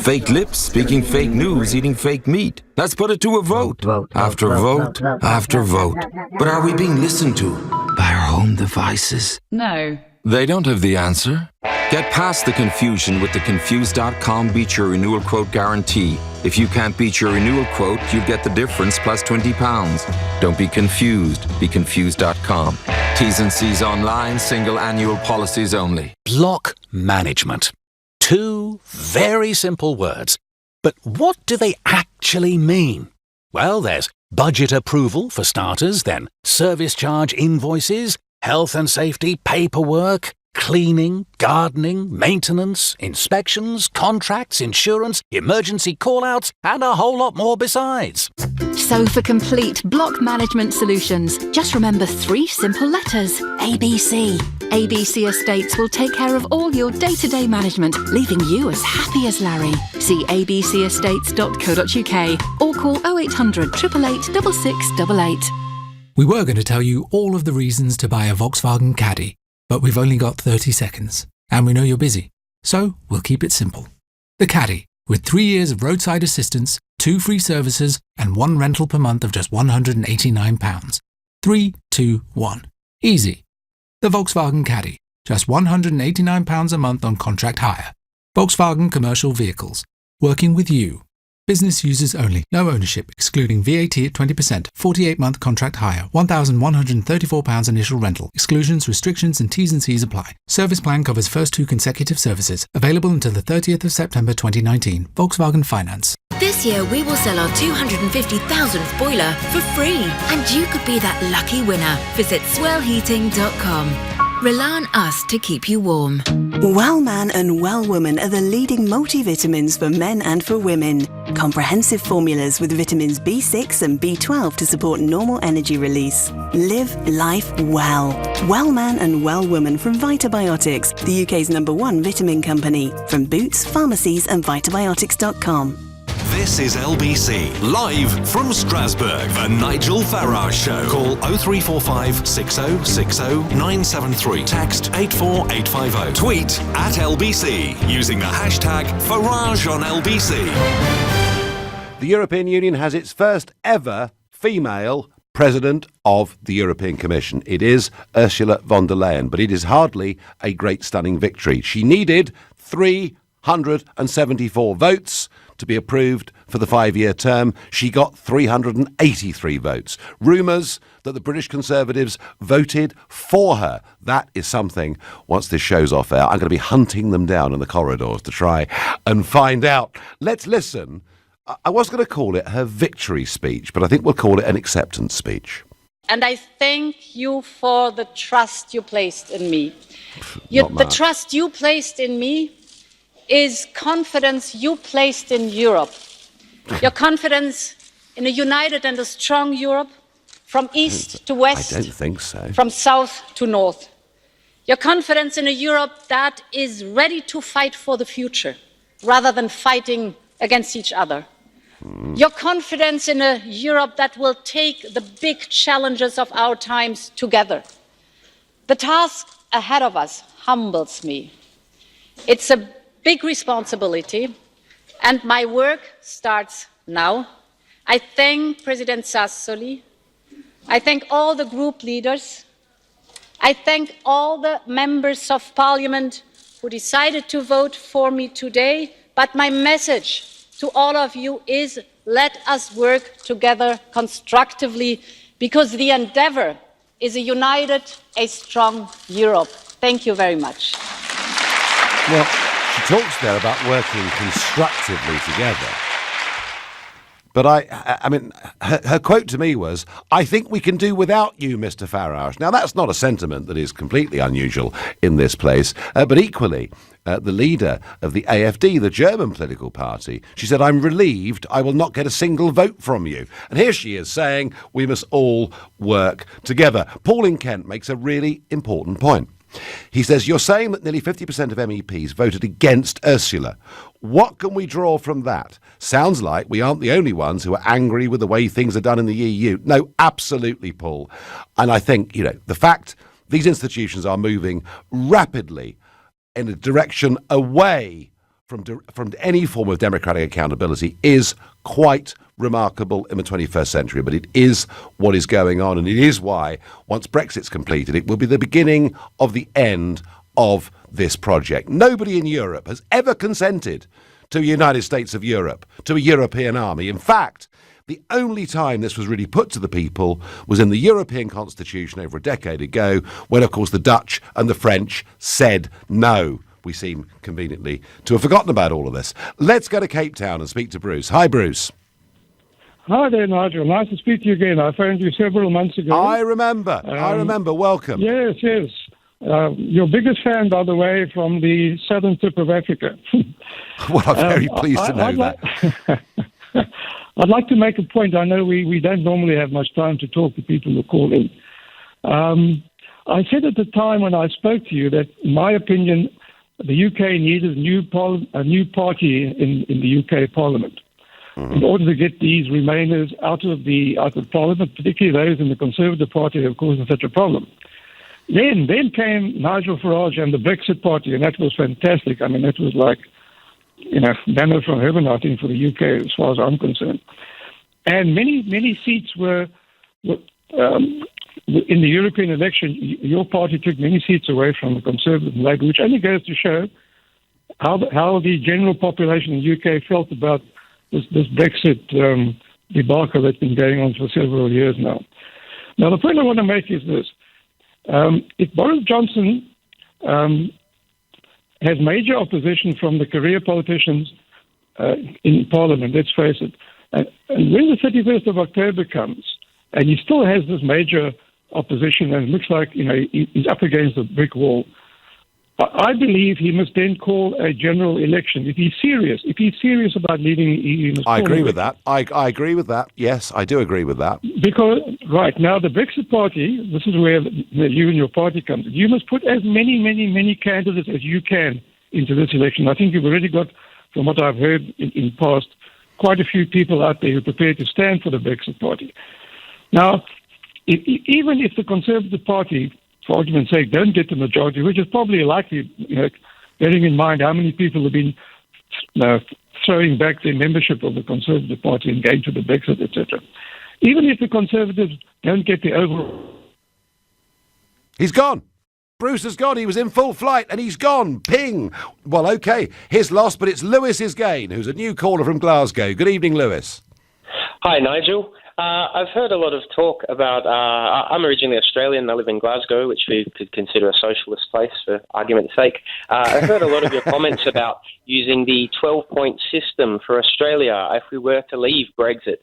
Fake lips, speaking fake news, eating fake meat. Let's put it to a vote. After vote, after vote. But are we being listened to by our home devices? No. They don't have the answer. Get past the confusion with the Confused.com Beat Your Renewal Quote Guarantee. If you can't beat your renewal quote, you get the difference plus £20. Don't be confused. Be Confused.com. T's and C's online, single annual policies only. Block management. 2 very simple words. But what do they actually mean? Well, there's budget approval for starters, then service charge invoices, health and safety paperwork, cleaning, gardening, maintenance, inspections, contracts, insurance, emergency call-outs, and a whole lot more besides. So for complete block management solutions, just remember 3 simple letters: ABC. ABC Estates will take care of all your day-to-day management, leaving you as happy as Larry. See abcestates.co.uk or call 0800 888 6688. We were going to tell you all of the reasons to buy a Volkswagen Caddy, but we've only got 30 seconds, and we know you're busy, so we'll keep it simple. The Caddy, with 3 years of roadside assistance, 2 free services, and 1 rental per month of just £189. 3, 2, 1. Easy. The Volkswagen Caddy, just £189 a month on contract hire. Volkswagen Commercial Vehicles, working with you. Business users only. No ownership, excluding VAT at 20%. 48-month contract hire. £1,134 initial rental. Exclusions, restrictions and T's and C's apply. Service plan covers first 2 consecutive services. Available until the 30th of September 2019. Volkswagen Finance. This year we will sell our 250,000th boiler for free. And you could be that lucky winner. Visit swellheating.com. Rely on us to keep you warm. Well Man and Well Woman are the leading multivitamins for men and for women. Comprehensive formulas with vitamins B6 and B12 to support normal energy release. Live life well. Well Man and Well Woman from Vitabiotics, the UK's #1 vitamin company. From Boots, pharmacies and vitabiotics.com. This is LBC, live from Strasbourg, the Nigel Farage Show. Call 0345 6060 973. Text 84850. Tweet at LBC using the hashtag #FarageOnLBC. The European Union has its first ever female President of the European Commission. It is Ursula von der Leyen, but it is hardly a great stunning victory. She needed 374 votes to be approved for the 5-year term. She got 383 votes. Rumours that the British Conservatives voted for her. That is something, once this show's off air, I'm going to be hunting them down in the corridors to try and find out. Let's listen. I was going to call it her victory speech, but I think we'll call it an acceptance speech. And I thank you for the trust you placed in me. The trust you placed in me is confidence you placed in Europe. Your confidence in a united and a strong Europe, from east to west. I don't think so. From south to north. Your confidence in a Europe that is ready to fight for the future, rather than fighting against each other. Your confidence in a Europe that will take the big challenges of our times together. The task ahead of us humbles me. It's a big responsibility, and my work starts now. I thank President Sassoli. I thank all the group leaders. I thank all the members of Parliament who decided to vote for me today. But my message to all of you is, let us work together constructively, because the endeavour is a united, a strong Europe. Thank you very much. Well, she talks there about working constructively together. But I mean, her quote to me was, "I think we can do without you, Mr. Farage." Now, that's not a sentiment that is completely unusual in this place, but equally, the leader of the AfD, the German political party, she said, "I'm relieved I will not get a single vote from you." And here she is saying we must all work together. Paul in Kent makes a really important point. He says, "You're saying that nearly 50% of MEPs voted against Ursula. What can we draw from that? Sounds like we aren't the only ones who are angry with the way things are done in the EU." No, absolutely, Paul. And I think, the fact these institutions are moving rapidly in a direction away from any form of democratic accountability is quite remarkable in the 21st century. But it is what is going on, and it is why, once Brexit's completed, it will be the beginning of the end of this project. Nobody in Europe has ever consented to a United States of Europe, to a European army. In fact, the only time this was really put to the people was in the European Constitution over a decade ago, when, of course, the Dutch and the French said no. We seem conveniently to have forgotten about all of this. Let's go to Cape Town and speak to Bruce. Hi, Bruce. Hi there, Nigel. Nice to speak to you again. I phoned you several months ago. I remember. Welcome. Yes. Your biggest fan, by the way, from the southern tip of Africa. Well, I'm very pleased to know that. I'd like to make a point. I know we don't normally have much time to talk to people who call in. I said at the time when I spoke to you that, in my opinion, the UK needed a new party in the UK Parliament in order to get these Remainers out of Parliament, particularly those in the Conservative Party who have caused such a problem. Then came Nigel Farage and the Brexit Party, and that was fantastic. I mean, that was like, manna from heaven, I think, for the UK, as far as I'm concerned. And many seats were in the European election. Your party took many seats away from the Conservative and Labour, which only goes to show how the general population in the UK felt about this Brexit debacle that's been going on for several years now. Now, the point I want to make is this. If Boris Johnson has major opposition from the career politicians in Parliament, let's face it, and when the 31st of October comes, and he still has this major opposition, and it looks like he's up against a brick wall, I believe he must then call a general election. If he's serious about leaving the EU, I agree with that. I agree with that. Yes, I do agree with that. Because right now the Brexit Party, this is where you and your party comes in. You must put as many candidates as you can into this election. I think you've already got, from what I've heard in past, quite a few people out there who are prepared to stand for the Brexit Party. Now, even if the Conservative Party, for argument's sake, don't get the majority, which is probably likely, bearing in mind how many people have been throwing back their membership of the Conservative Party and going to the Brexit, etc. Even if the Conservatives don't get the overall... He's gone. Bruce has gone. He was in full flight and he's gone. Ping. Well, OK, his loss, but it's Lewis's gain, who's a new caller from Glasgow. Good evening, Lewis. Hi, Nigel. I've heard a lot of talk about, I'm originally Australian, I live in Glasgow, which we could consider a socialist place for argument's sake. I've heard a lot of your comments about using the 12-point system for Australia if we were to leave Brexit,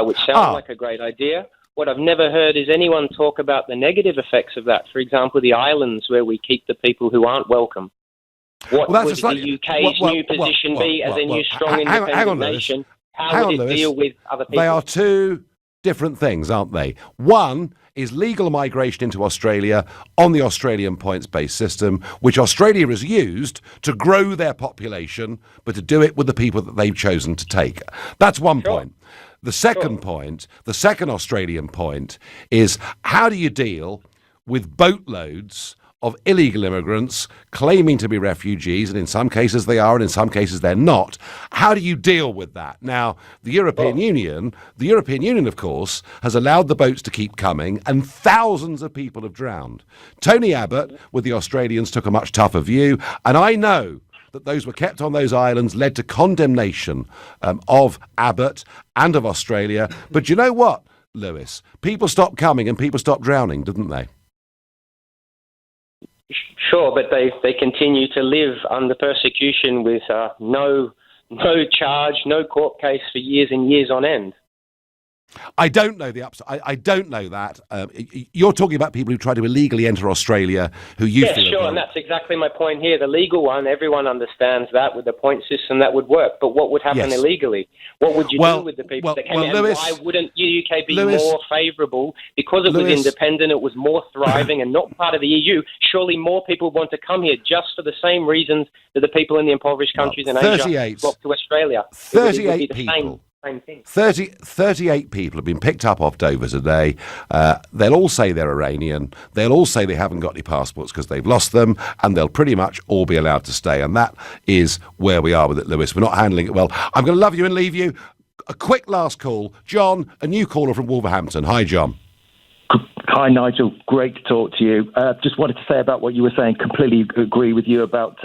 which sounds like a great idea. What I've never heard is anyone talk about the negative effects of that. For example, the islands where we keep the people who aren't welcome. What would the UK's new position be as a new strong independent nation? How would it deal with other people? They are two different things, aren't they? One is legal migration into Australia on the Australian points-based system, which Australia has used to grow their population, but to do it with the people that they've chosen to take. That's one point. The second point, the second Australian point, is how do you deal with boatloads of illegal immigrants claiming to be refugees, and in some cases they are, and in some cases they're not. How do you deal with that? Now, the European Union, of course, has allowed the boats to keep coming, and thousands of people have drowned. Tony Abbott, with the Australians, took a much tougher view, and I know that those were kept on those islands led to condemnation of Abbott and of Australia. But you know what, Lewis? People stopped coming and people stopped drowning, didn't they? Sure, but they continue to live under persecution with no no charge, no court case for years and years on end. I don't know the upside. I don't know that. You're talking about people who try to illegally enter Australia, who you feel... Yeah, sure, and that's exactly my point here. The legal one, everyone understands that with the point system that would work. But what would happen illegally? What would you do with the people that came in? And why wouldn't the UK be more favourable? Because it was independent, it was more thriving and not part of the EU. Surely more people want to come here just for the same reasons that the people in the impoverished countries in Asia flock to Australia. 38 people. 38 people have been picked up off Dover today. They'll all say they're Iranian. They'll all say they haven't got any passports because they've lost them, and they'll pretty much all be allowed to stay. And that is where we are with it, Lewis. We're not handling it well. I'm going to love you and leave you. A quick last call. John, a new caller from Wolverhampton. Hi, John. Hi, Nigel. Great to talk to you. Just wanted to say about what you were saying. Completely agree with you about...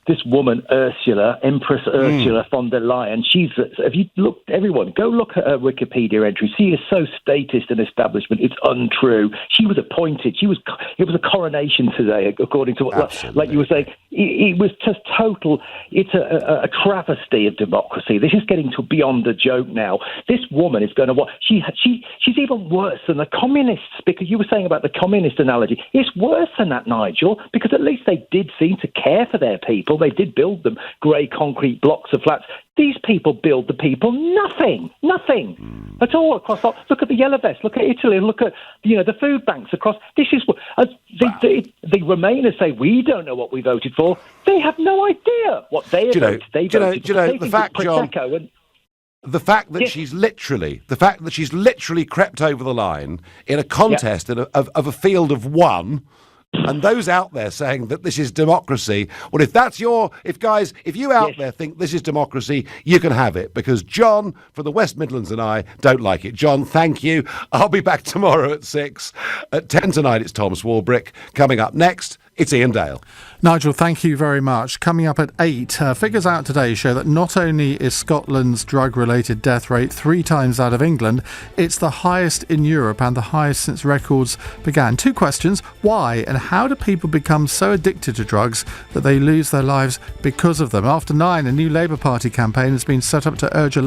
this woman, Ursula, Empress Ursula von der Leyen, if you look, everyone, go look at her Wikipedia entry. She is so statist and establishment, it's untrue. She was appointed. It was a coronation today, according to what, like you were saying. It was just total, it's a travesty of democracy. This is getting to beyond a joke now. This woman is going to, she's even worse than the communists, because you were saying about the communist analogy. It's worse than that, Nigel, because at least they did seem to care for their people. They did build them grey concrete blocks of flats. These people build the people nothing at all across. Look at the Yellow Vest. Look at Italy. Look at the food banks across. This is what the Remainers say. We don't know what we voted for. They have no idea what they voted. The fact, John. The fact that she's literally crept over the line in a contest of a field of one. And those out there saying that this is democracy, well, if you out there think this is democracy, you can have it, because John from the West Midlands and I don't like it. John, thank you. I'll be back tomorrow at 6. At 10 tonight, it's Tom Swarbrick. Coming up next, it's Ian Dale. Nigel, thank you very much. Coming up at 8, figures out today show that not only is Scotland's drug-related death rate 3 times that of England, it's the highest in Europe and the highest since records began. 2 questions: why and how do people become so addicted to drugs that they lose their lives because of them? After 9, a new Labour Party campaign has been set up to urge